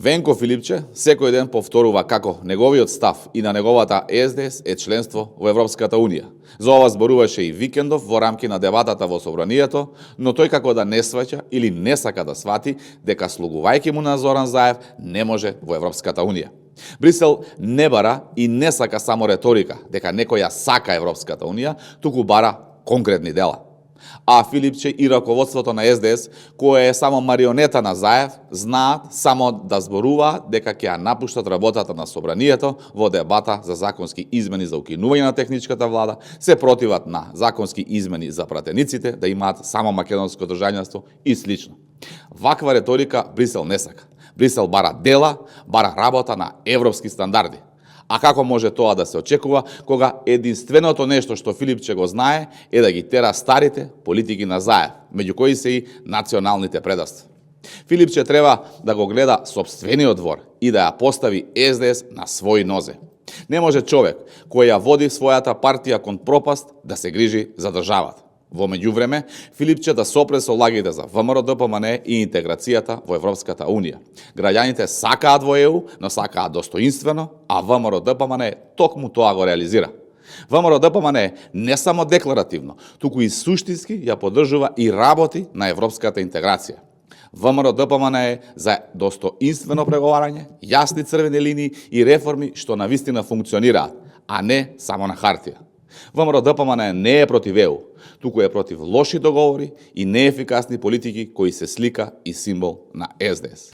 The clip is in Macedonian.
Венко Филипче секој ден повторува како неговиот став и на неговата СДС е членство во Европската Унија. За ова зборуваше и Викендов во рамки на дебатата во Собранието, но тој како да не сваќа или не сака да свати дека слугувајќи му на Зоран Заев не може во Европската Унија. Брисел не бара и не сака само реторика дека некој ја сака Европската Унија, туку бара конкретни дела. А Филипче и раководството на СДС, кое е само марионета на Заев, знаат само да зборуваат дека ќе ја напуштат работата на Собранието во дебата за законски измени за укинување на техничката влада, се противат на законски измени за пратениците, да имаат само македонско држањанство и слично. Ваква реторика Брисел не сака. Брисел бара дела, бара работа на европски стандарди. А како може тоа да се очекува, кога единственото нешто што Филипче го знае е да ги тера старите политики на Заев, меѓу кои се и националните предавства. Филипче треба да го гледа сопствениот двор и да ја постави СДС на своји нозе. Не може човек кој ја води својата партија кон пропаст да се грижи за државата. Во меѓувреме, Филипче да сопре со лагите за ВМРО-ДПМН и интеграцијата во Европската Унија. Граѓаните сакаат во ЕУ, но сакаат достоинствено, а ВМРО-ДПМН токму тоа го реализира. ВМРО-ДПМН не само декларативно, туку и суштински ја поддржува и работи на европската интеграција. ВМРО-ДПМН е за достоинствено преговарање, јасни црвени линии и реформи што навистина функционираат, а не само на хартија. ВМРО-ДПМН не е против ЕУ, туку е против лоши договори и неефикасни политики кои се слика и символ на СДС.